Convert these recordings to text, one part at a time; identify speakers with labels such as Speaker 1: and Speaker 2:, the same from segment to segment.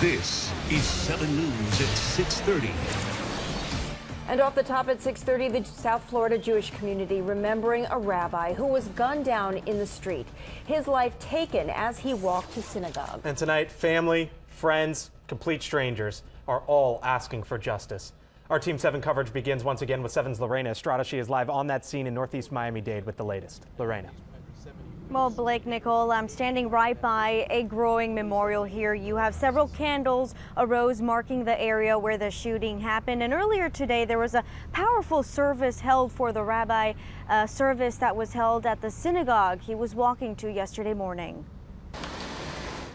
Speaker 1: This is 7 News at 6:30.
Speaker 2: And off the top at 6:30, the South Florida Jewish community remembering a rabbi who was gunned down in the street. His life taken as he walked to synagogue.
Speaker 3: And tonight, family, friends, complete strangers are all asking for justice. Our Team 7 coverage begins once again with 7's Lorena Estrada. She is live on that scene in Northeast Miami-Dade with the latest. Lorena.
Speaker 4: Well, Blake, Nicole, I'm standing right by a growing memorial here. You have several candles, a rose marking the area where the shooting happened. And earlier today, there was a powerful service held for the rabbi, a service that was held at the synagogue he was walking to yesterday morning.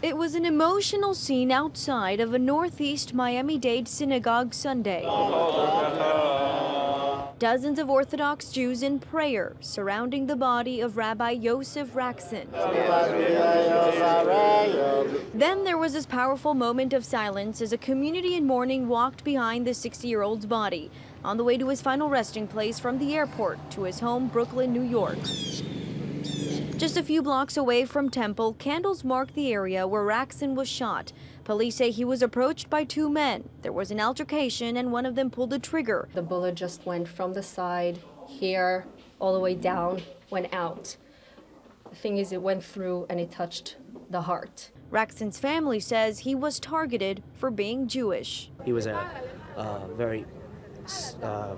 Speaker 4: It was an emotional scene outside of a Northeast Miami-Dade synagogue Sunday. Dozens of Orthodox Jews in prayer surrounding the body of Rabbi Yosef Raksin. Then there was this powerful moment of silence as a community in mourning walked behind the 60-year-old's body on the way to his final resting place from the airport to his home, Brooklyn, New York. Just a few blocks away from Temple, candles mark the area where Raksin was shot. Police say he was approached by two men. There was an altercation and one of them pulled the trigger.
Speaker 5: The bullet just went from the side here all the way down, went out. The thing is, it went through and it touched the heart.
Speaker 4: Raksin's family says he was targeted for being Jewish.
Speaker 6: He was a very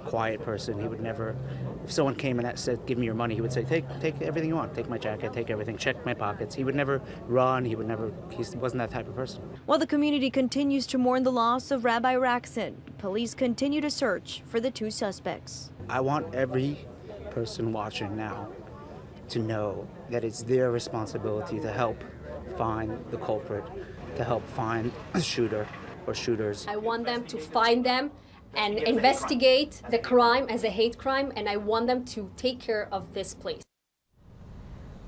Speaker 6: quiet person. He would never, if someone came and said, give me your money, he would say, take everything you want. Take my jacket, take everything, check my pockets. He would never run. He wasn't that type of person.
Speaker 4: While the community continues to mourn the loss of Rabbi Raksin, police continue to search for the two suspects.
Speaker 6: I want every person watching now to know that it's their responsibility to help find the culprit, to help find the shooter or shooters.
Speaker 5: I want them to find them and investigate the crime as a hate crime, and I want them to take care of this place.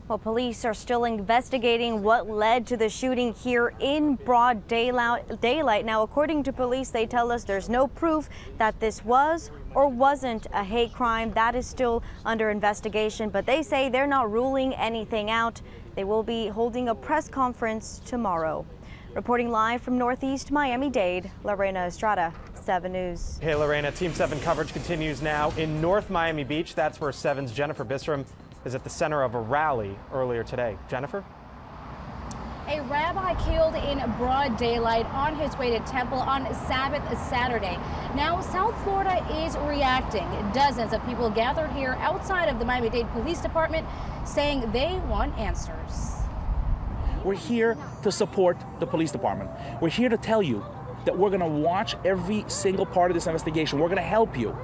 Speaker 4: Well, police are still investigating what led to the shooting here in broad daylight. Now, according to police, they tell us there's no proof that this was or wasn't a hate crime. That is still under investigation, but they say they're not ruling anything out. They will be holding a press conference tomorrow. Reporting live from Northeast Miami-Dade, Lorena Estrada, 7 News.
Speaker 3: Hey, Lorena, Team 7 coverage continues now in North Miami Beach. That's where 7's Jennifer Bissram is at the center of a rally earlier today. Jennifer?
Speaker 7: A rabbi killed in broad daylight on his way to Temple on Sabbath Saturday. Now, South Florida is reacting. Dozens of people gathered here outside of the Miami-Dade Police Department saying they want answers.
Speaker 8: We're here to support the police department. We're here to tell you that we're going to watch every single part of this investigation. We're going to help you,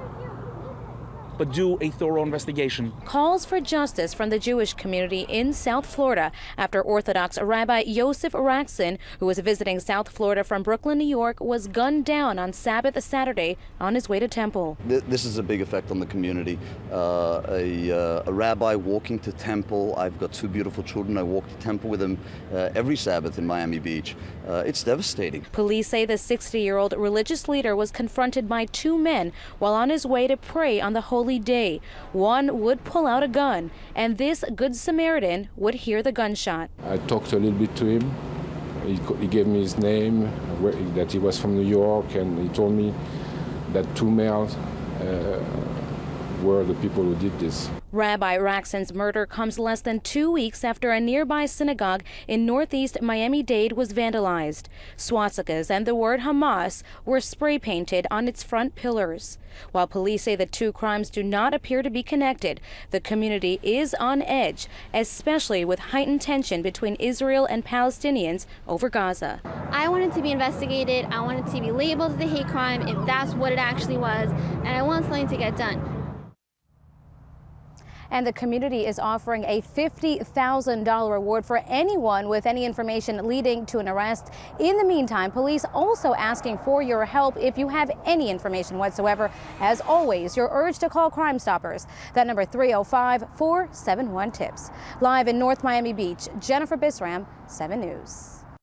Speaker 8: but do a thorough investigation.
Speaker 9: Calls for justice from the Jewish community in South Florida after Orthodox Rabbi Yosef Raksin, who was visiting South Florida from Brooklyn, New York, was gunned down on Sabbath Saturday on his way to Temple.
Speaker 10: This is a big effect on the community. A rabbi walking to Temple. I've got two beautiful children. I walk to Temple with them every Sabbath in Miami Beach. It's devastating.
Speaker 9: Police say the 60-year-old religious leader was confronted by two men while on his way to pray on the holy day. One would pull out a gun, and this Good Samaritan would hear the gunshot.
Speaker 11: I talked a little bit to him. He gave me his name, that he was from New York, and he told me that two males were the people who did this.
Speaker 9: Rabbi Raksin's murder comes less than 2 weeks after a nearby synagogue in Northeast Miami-Dade was vandalized. Swastikas and the word Hamas were spray painted on its front pillars. While police say the two crimes do not appear to be connected, the community is on edge, especially with heightened tension between Israel and Palestinians over Gaza.
Speaker 12: I want it to be investigated. I want it to be labeled as a hate crime if that's what it actually was, and I want something to get done.
Speaker 9: And the community is offering a $50,000 reward for anyone with any information leading to an arrest. In the meantime, police also asking for your help if you have any information whatsoever. As always, you're urged to call Crime Stoppers. That number 305-471-TIPS. Live in North Miami Beach, Jennifer Bissram, 7 News.